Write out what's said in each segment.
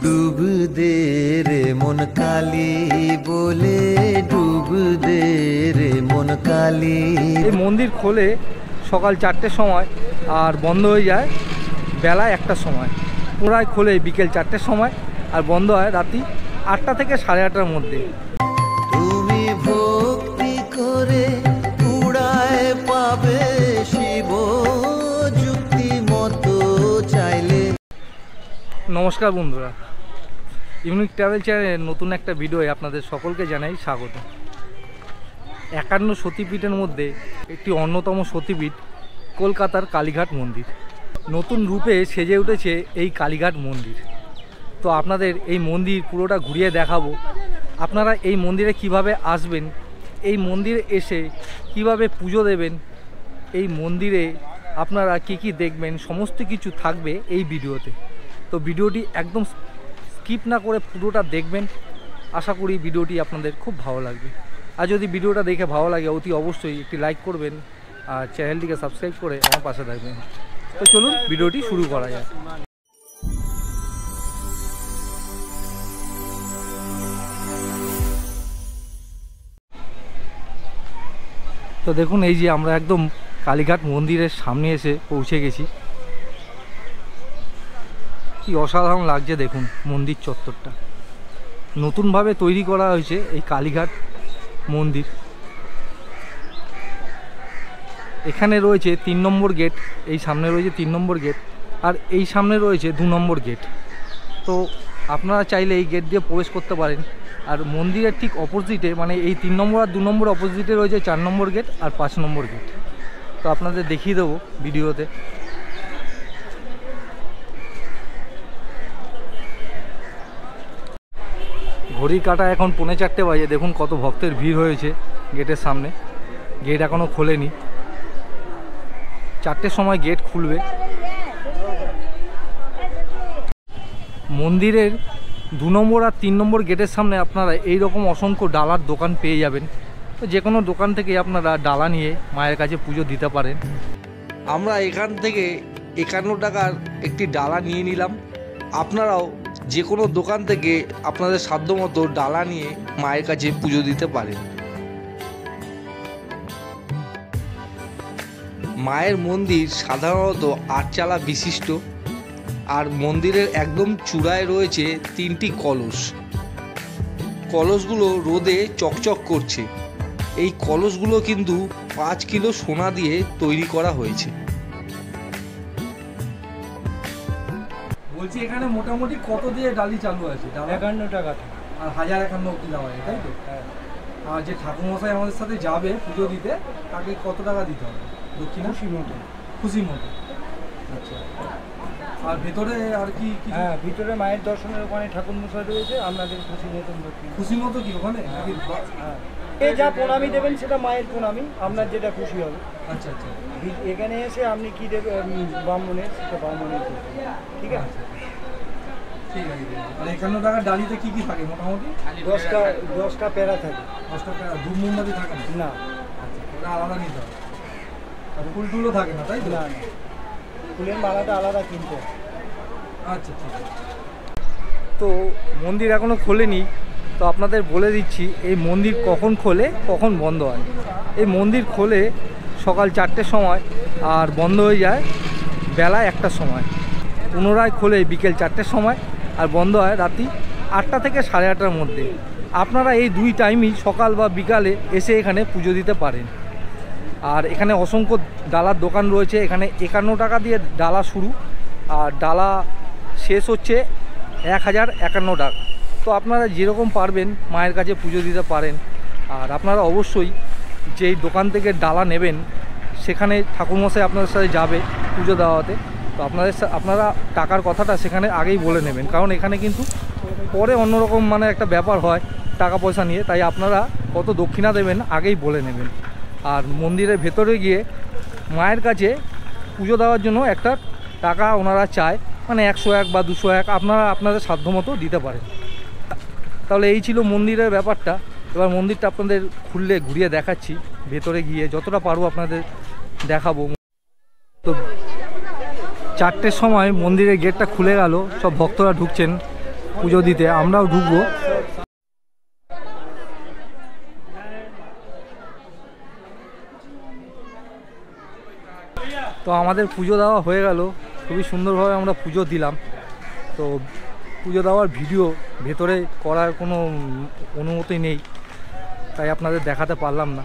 ডুব দে রে মন কালি বলে ডুব দে রে মন কালি। এই মন্দির খোলে সকাল 4টের সময় আর বন্ধ হয়ে যায় বেলা 1টার সময়। পুরায় খোলে বিকেল 4টের সময় আর বন্ধ হয় রাত্রি 8টা থেকে 8:30টার মধ্যে। তুমি ভক্তি করে উড়ায় পাবে শিব যুক্তি মতো চাইলে। নমস্কার বন্ধুরা, ইউনিক ট্রাভেল চ্যানেলের নতুন একটা ভিডিওয়ে আপনাদের সকলকে জানাই স্বাগত। 51 সতীপীঠের মধ্যে একটি অন্যতম সতীপীঠ কলকাতার কালীঘাট মন্দির। নতুন রূপে সেজে উঠেছে এই কালীঘাট মন্দির। তো আপনাদের এই মন্দির পুরোটা ঘুরিয়ে দেখাবো। আপনারা এই মন্দিরে কিভাবে আসবেন, এই মন্দিরে এসে কিভাবে পুজো দেবেন, এই মন্দিরে আপনারা কি দেখবেন, সমস্ত কিছু থাকবে এই ভিডিওতে। তো ভিডিওটি একদম স্কিপ না করে পুরোটা দেখবেন। আশা করি ভিডিওটি আপনাদের খুব ভালো লাগবে। আর যদি ভিডিওটা দেখে ভালো লাগে অতি অবশ্যই একটি লাইক করবেন আর চ্যানেলটিকে সাবস্ক্রাইব করে আমার পাশে থাকবেন। তো চলুন ভিডিওটি শুরু করা যায়। তো দেখুন, এই যে আমরা একদম কালীঘাট মন্দিরের সামনে এসে পৌঁছে গেছি। কি অসাধারণ লাগছে দেখুন, মন্দির চত্বরটা নতুনভাবে তৈরি করা হয়েছে এই কালীঘাট মন্দির। এখানে রয়েছে 3 নম্বর গেট, এই সামনে রয়েছে 3 নম্বর গেট আর এই সামনে রয়েছে 2 নম্বর গেট। তো আপনারা চাইলে এই গেট দিয়ে প্রবেশ করতে পারেন। আর মন্দিরের ঠিক অপোজিটে, মানে এই 3 নম্বর আর 2 নম্বর অপোজিটে রয়েছে 4 নম্বর গেট আর 5 নম্বর গেট। তো আপনাদের দেখিয়ে দেবো ভিডিওতে। ঘড়ির কাঁটা এখন 3:45 বাজে। দেখুন কত ভক্তের ভিড় হয়েছে গেটের সামনে। গেট এখনও খোলেনি, 4টের সময় গেট খুলবে। মন্দিরের 2 নম্বর আর 3 নম্বর গেটের সামনে আপনারা এই রকম অসংখ্য ডালার দোকান পেয়ে যাবেন। তো যে কোনো দোকান থেকে আপনারা ডালা নিয়ে মায়ের কাছে পুজো দিতে পারেন। আমরা এখান থেকে 51 টাকার একটি ডালা নিয়ে নিলাম। আপনারাও যে কোনো দোকান থেকে আপনাদের সাধ্যমতো ডালা নিয়ে মায়ের কাছে পুজো দিতে পারেন। মায়ের মন্দির সাধারণত 8 চালা বিশিষ্ট। আর মন্দিরের একদম চূড়ায় রয়েছে 3টি কলস। কলসগুলো রোদে চকচক করছে। এই কলসগুলো কিন্তু 5 কিলো সোনা দিয়ে তৈরি করা হয়েছে। বলছি এখানে মোটামুটি কত দিয়ে ডালি চালু আছে? 51 টাকা আর 1051 অব্দি দেওয়া হয়, তাই তো? আর যে ঠাকুরমশাই আমাদের সাথে যাবে পুজো দিতে, তাকে কত টাকা দিতে হবে? দক্ষিণা খুশি মতো। আচ্ছা, আর ভেতরে আর কি? হ্যাঁ, ভিতরে মায়ের দর্শনের ওখানে ঠাকুর মশাই রয়েছে। আপনাদের খুশি মতো কি ওখানে? হ্যাঁ, এ যা প্রণামী দেবেন সেটা মায়ের প্রণামী, আপনার যেটা খুশি হবে। আচ্ছা আচ্ছা, এখানে এসে আপনি কি দেবেন ব্রাহ্মণের, সেটা ব্রাহ্মণের, ঠিক আছে? ঠিক আছে। আর 51 টাকার ডালিতে কি থাকে মোটামুটি? 10টা প্যারা থাকে। 10টা প্যারা, ধূপ মোমবাতি থাকে না? আচ্ছা, ওটা আলাদা নিতে হবে। আর ফুল টুলও থাকে না, তাই তো? না, ফুলের মালাটা আলাদা কিনতে হবে। আচ্ছা ঠিক আছে। তো মন্দির এখনও খোলেনি, তো আপনাদের বলে দিচ্ছি এই মন্দির কখন খোলে কখন বন্ধ হয়। এই মন্দির খোলে সকাল 4টের সময় আর বন্ধ হয়ে যায় বেলা 1টার সময়। পুনরায় খোলে বিকেল 4টের সময় আর বন্ধ হয় রাত্রি 8টা থেকে 8:30টার মধ্যে। আপনারা এই 2 টাইমই সকাল বা বিকালে এসে এখানে পুজো দিতে পারেন। আর এখানে অসংখ্য ডালার দোকান রয়েছে। এখানে 51 টাকা দিয়ে ডালা শুরু আর ডালা শেষ হচ্ছে 1051 টাকা। তো আপনারা যেরকম পারবেন মায়ের কাছে পুজো দিতে পারেন। আর আপনারা অবশ্যই যেই দোকান থেকে ডালা নেবেন সেখানে ঠাকুরমশাই আপনাদের সাথে যাবে পুজো দেওয়াতে। তো আপনারা টাকার কথাটা সেখানে আগেই বলে নেবেন, কারণ এখানে কিন্তু পরে অন্যরকম মানে একটা ব্যাপার হয় টাকা পয়সা নিয়ে। তাই আপনারা কত দক্ষিণা দেবেন আগেই বলে নেবেন। আর মন্দিরের ভেতরে গিয়ে মায়ের কাছে পুজো দেওয়ার জন্য একটা টাকা ওনারা চায়, মানে 101 বা 201 আপনারা আপনাদের সাধ্যমতো দিতে পারেন। তাহলে এই ছিল মন্দিরের ব্যাপারটা। এবার মন্দিরটা আপনাদের খুললে ঘুরিয়ে দেখাচ্ছি, ভেতরে গিয়ে যতটা পারবো আপনাদের দেখাবো। তো 4টের সময় মন্দিরের গেটটা খুলে গেল, সব ভক্তরা ঢুকছেন। পুজো দিতে, আমরাও ঢুকবো। তো আমাদের পুজো দেওয়া হয়ে গেল, খুবই সুন্দরভাবে আমরা পুজো দিলাম। তো পুজো দেওয়ার ভিডিও ভেতরে করার কোনো অনুমতি নেই, তাই আপনাদের দেখাতে পারলাম না।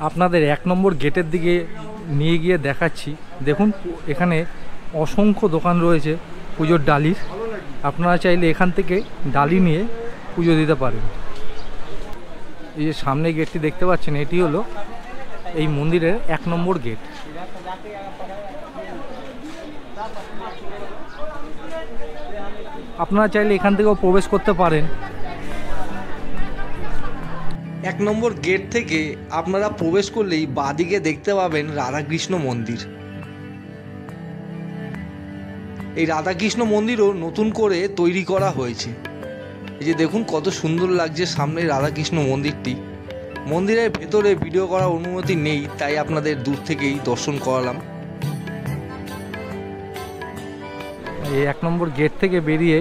আপনাদের 1 নম্বর গেটের দিকে নিয়ে গিয়ে দেখাচ্ছি। দেখুন এখানে অসংখ্য দোকান রয়েছে পুজোর ডালির, আপনারা চাইলে এখান থেকে ডালি নিয়ে পুজো দিতে পারেন। এই যে সামনে গেটটি দেখতে পাচ্ছেন, এটি হলো এই মন্দিরের 1 নম্বর গেট। আপনারা চাইলে এখান থেকেও প্রবেশ করতে পারেন। 1 নম্বর গেট থেকে আপনারা প্রবেশ করলেই বাঁদিকে দেখতে পাবেন রাধাকৃষ্ণ মন্দির। এই রাধাকৃষ্ণ মন্দিরও নতুন করে তৈরি করা হয়েছে। এই যে দেখুন কত সুন্দর লাগছে সামনে রাধাকৃষ্ণ মন্দিরটি। মন্দিরের ভেতরে ভিডিও করার অনুমতি নেই, তাই আপনাদের দূর থেকেই দর্শন করালাম। এই 1 নম্বর গেট থেকে বেরিয়ে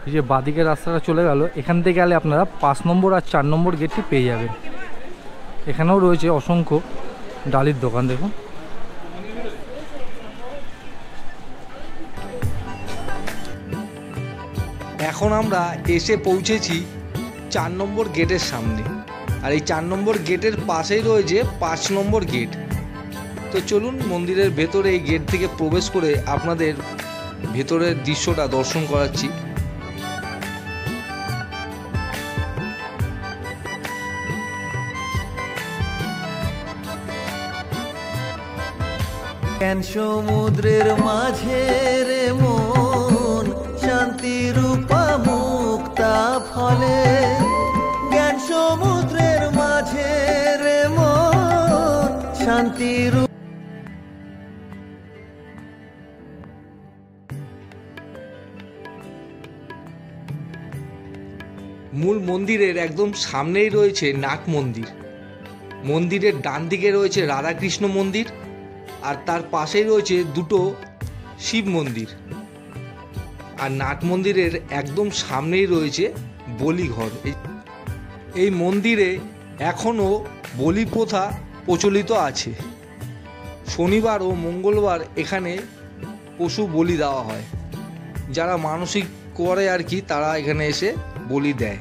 এই যে বাঁদিকের রাস্তাটা চলে গেল, এখান থেকে গেলে আপনারা 5 নম্বর আর 4 নম্বর গেটটি পেয়ে যাবেন। এখানেও রয়েছে অসংখ্য ডালির দোকান। দেখুন এখন আমরা এসে পৌঁছেছি 4 নম্বর গেটের সামনে, আর এই 4 নম্বর গেটের পাশেই রয়েছে 5 নম্বর গেট। তো চলুন মন্দিরের ভেতরে এই গেট থেকে প্রবেশ করে আপনাদের ভেতরের দৃশ্যটা দর্শন করাচ্ছি। জ্ঞান সমুদ্রের মাঝে রে মন, শান্তি রূপা মুক্তা ফলে। জ্ঞান সমুদ্রের মাঝে রে মন, শান্তি রূপ। মূল মন্দিরের একদম সামনেই রয়েছে নাট মন্দির। মন্দিরের ডান দিকে রয়েছে রাধাকৃষ্ণ মন্দির, আর তার পাশেই রয়েছে দুটো শিব মন্দির। আর নাট মন্দিরের একদম সামনেই রয়েছে বলিঘর। এই মন্দিরে এখনও বলি প্রথা প্রচলিত আছে। শনিবার ও মঙ্গলবার এখানে পশু বলি দেওয়া হয়। যারা মানসিক করে আর কি, তারা এখানে এসে বলি দেয়।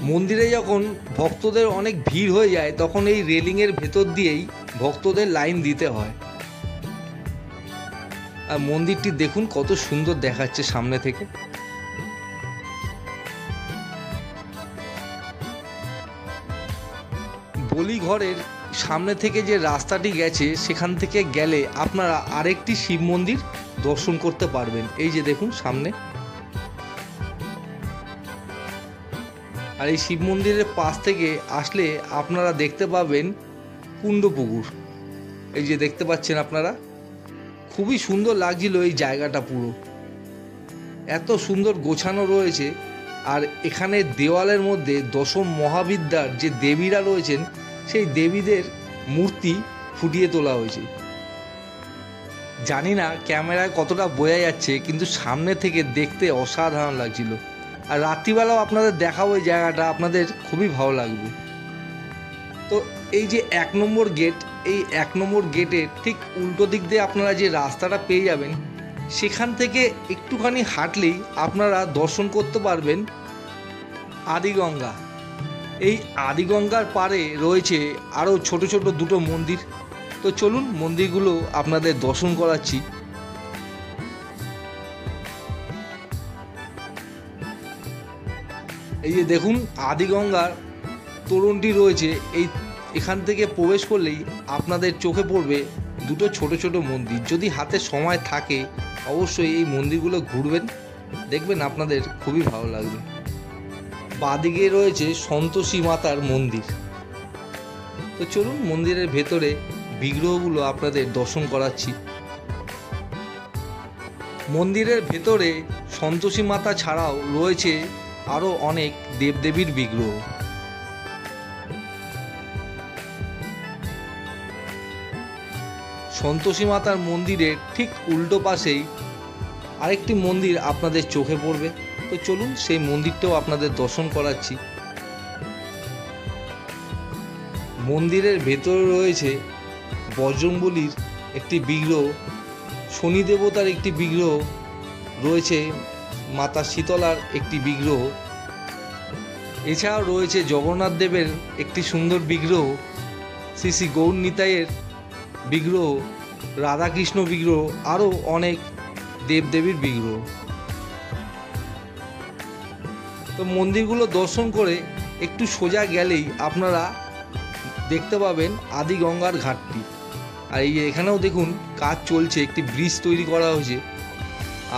মন্দিরে যখন ভক্তদের অনেক ভিড় হয়ে যায়, তখন এই রেলিংয়ের ভেতর দিয়েই ভক্তদের লাইন দিতে হয়। আর মন্দিরটি দেখুন কত সুন্দর দেখাচ্ছে সামনে থেকে। বলিঘরের সামনে থেকে যে রাস্তাটি গেছে, সেখান থেকে গেলে আপনারা আরেকটি শিব মন্দির দর্শন করতে পারবেন। এই যে দেখুন সামনে। আর এই শিব মন্দিরের পাশ থেকে আসলে আপনারা দেখতে পাবেন কুণ্ডপুকুর। এই যে দেখতে পাচ্ছেন আপনারা, খুবই সুন্দর লাগছিল এই জায়গাটা। পুরো এত সুন্দর গোছানো রয়েছে। আর এখানে দেওয়ালের মধ্যে দশম মহাবিদ্যার যে দেবীরা রয়েছেন, সেই দেবীদের মূর্তি ফুটিয়ে তোলা হয়েছে। জানি না ক্যামেরায় কতটা বোঝা যাচ্ছে, কিন্তু সামনে থেকে দেখতে অসাধারণ লাগছিল। আর রাত্রিবেলাও আপনাদের দেখাবো এই জায়গাটা, আপনাদের খুবই ভালো লাগবে। তো এই যে 1 নম্বর গেট, এই 1 নম্বর গেটের ঠিক উল্টো দিক দিয়ে আপনারা যে রাস্তাটা পেয়ে যাবেন, সেখান থেকে একটুখানি হাঁটলেই আপনারা দর্শন করতে পারবেন আদিগঙ্গা। এই আদিগঙ্গার পাড়ে রয়েছে আরও ছোট ছোট দুটো মন্দির। তো চলুন মন্দিরগুলো আপনাদের দর্শন করাচ্ছি। এই যে দেখুন আদিগঙ্গার তোরণটি রয়েছে। এখান থেকে প্রবেশ করলেই আপনাদের চোখে পড়বে দুটো ছোট ছোট মন্দির। যদি হাতে সময় থাকে অবশ্যই এই মন্দিরগুলো ঘুরবেন, দেখবেন আপনাদের খুবই ভালো লাগবে। বাঁদিকে রয়েছে সন্তোষী মাতার মন্দির। তো চলুন মন্দিরের ভেতরে বিগ্রহগুলো আপনাদের দর্শন করাচ্ছি। মন্দিরের ভেতরে সন্তোষী মাতা ছাড়াও রয়েছে আরও অনেক দেবদেবীর বিগ্রহ। সন্তোষী মাতার মন্দিরের ঠিক উল্টো পাশেই আরেকটি মন্দির আপনাদের চোখে পড়বে। তো চলুন সেই মন্দিরটাও আপনাদের দর্শন করাচ্ছি। মন্দিরের ভেতরে রয়েছে বজরংবলীর একটি বিগ্রহ, শনি দেবতার একটি বিগ্রহ রয়েছে, মাতা শীতলার একটি বিগ্রহ, এছাড়াও রয়েছে জগন্নাথ দেবের একটি সুন্দর বিগ্রহ, শ্রী শ্রী গৌর নিতাইয়ের বিগ্রহ, রাধাকৃষ্ণ বিগ্রহ, আরও অনেক দেবদেবীর বিগ্রহ। তো মন্দিরগুলো দর্শন করে একটু সোজা গেলেই আপনারা দেখতে পাবেন আদি গঙ্গার ঘাটটি। আর এই এখানেও দেখুন কাজ চলছে, একটি ব্রিজ তৈরি করা হয়েছে।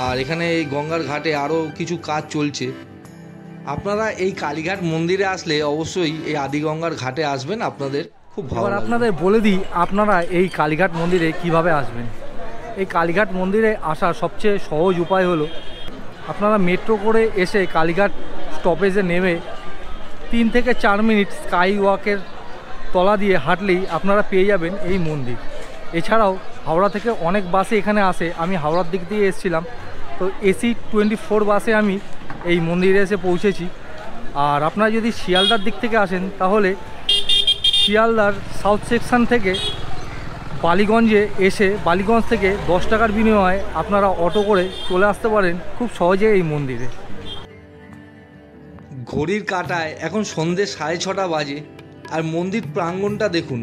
আর এখানে এই গঙ্গার ঘাটে আরও কিছু কাজ চলছে। আপনারা এই কালীঘাট মন্দিরে আসলে অবশ্যই এই আদি গঙ্গার ঘাটে আসবেন, আপনাদের খুব ভালো লাগবে। আপনাদের বলে দিই আপনারা এই কালীঘাট মন্দিরে কিভাবে আসবেন। এই কালীঘাট মন্দিরে আসার সবচেয়ে সহজ উপায় হলো আপনারা মেট্রো করে এসে কালীঘাট স্টপেজে নেমে 3 থেকে 4 মিনিট স্কাই ওয়াকের তলা দিয়ে হাঁটলেই আপনারা পেয়ে যাবেন এই মন্দির। এছাড়াও হাওড়া থেকে অনেক বাসে এখানে আসে, আমি হাওড়ার দিক দিয়ে এসেছিলাম, তো এসি 24 বাসে আমি এই মন্দিরে এসে পৌঁছেছি। আর আপনারা যদি শিয়ালদার দিক থেকে আসেন তাহলে শিয়ালদার সাউথ সেকশন থেকে বালিগঞ্জে এসে বালিগঞ্জ থেকে 10 টাকার বিনিময়ে আপনারা অটো করে চলে আসতে পারেন খুব সহজে এই মন্দিরে। ঘড়ির কাঁটায় এখন সন্ধ্যে 6:30 বাজে। আর মন্দির প্রাঙ্গণটা দেখুন,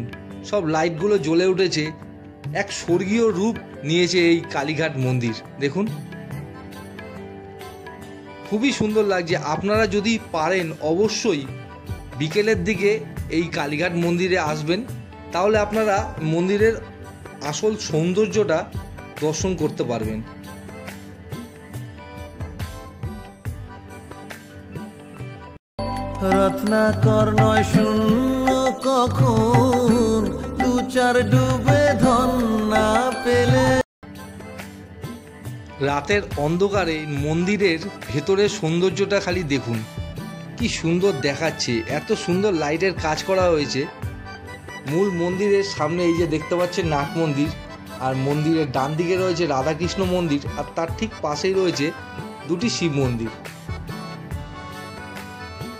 সব লাইটগুলো জ্বলে উঠেছে, এক স্বর্গীয় রূপ নিয়েছে এই কালীঘাট মন্দির। দেখুন খুবই সুন্দর লাগছে। আপনারা যদি পারেন অবশ্যই বিকেলের দিকে এই কালীঘাট মন্দিরে আসবেন, তাহলে আপনারা মন্দিরের আসল সৌন্দর্যটা দর্শন করতে পারবেন। রত্নাকর নয় শূন্য কখন, 2-4 ডুবে ধন না পেলে। রাতের অন্ধকারে মন্দিরের ভেতরের সৌন্দর্যটা খালি দেখুন, কি সুন্দর দেখাচ্ছে। এত সুন্দর লাইটের কাজ করা হয়েছে। মূল মন্দিরের সামনে এই যে দেখতে পাচ্ছেন নাট মন্দির, আর মন্দিরের ডান দিকে রয়েছে রাধাকৃষ্ণ মন্দির, আর তার ঠিক পাশেই রয়েছে 2টি শিব মন্দির।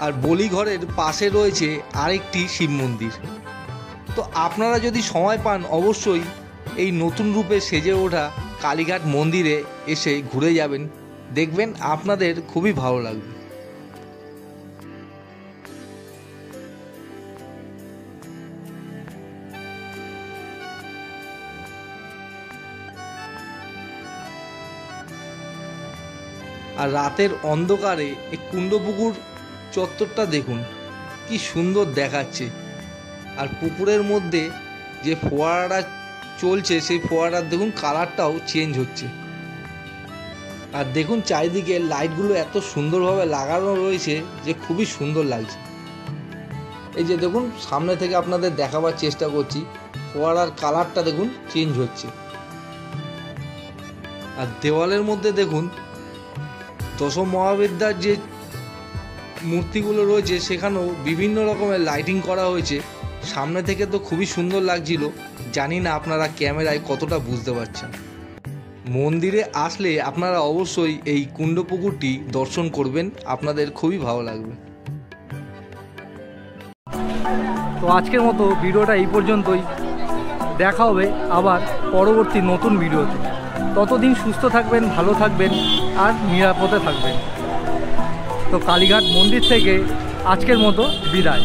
আর বলিঘরের পাশে রয়েছে আরেকটি শিব মন্দির। তো আপনারা যদি সময় পান অবশ্যই এই নতুন রূপে সেজে ওঠা কালীঘাট মন্দিরে এসে ঘুরে যাবেন, দেখবেন আপনাদের খুবই ভালো লাগবে। আর রাতের অন্ধকারে এই কুণ্ডপুকুর চত্বরটা দেখুন কি সুন্দর দেখাচ্ছে। আর পুকুরের মধ্যে যে ফোয়ারাটা চলছে সেই ফোয়ারার দেখুন কালারটাও চেঞ্জ হচ্ছে। আর দেখুন চারিদিকে লাইটগুলো এত সুন্দরভাবে লাগানো রয়েছে যে খুবই সুন্দর লাগছে। এই যে দেখুন সামনে থেকে আপনাদের দেখাবার চেষ্টা করছি, ফোয়ারার কালারটা দেখুন চেঞ্জ হচ্ছে। আর দেওয়ালের মধ্যে দেখুন দশ মহাবিদ্যার যে মূর্তিগুলো রয়েছে সেখানেও বিভিন্ন রকমের লাইটিং করা হয়েছে। সামনে থেকে তো খুবই সুন্দর লাগছিল, জানি না আপনারা ক্যামেরায় কতটা বুঝতে পারছেন। মন্দিরে আসলে আপনারা অবশ্যই এই কুণ্ডপুকুরটি দর্শন করবেন, আপনাদের খুবই ভালো লাগবে। তো আজকের মতো ভিডিওটা এই পর্যন্তই, দেখা হবে আবার পরবর্তী নতুন ভিডিওতে। ততদিন সুস্থ থাকবেন, ভালো থাকবেন আর নিরাপদে থাকবেন। তো কালীঘাট মন্দির থেকে আজকের মতো বিদায়।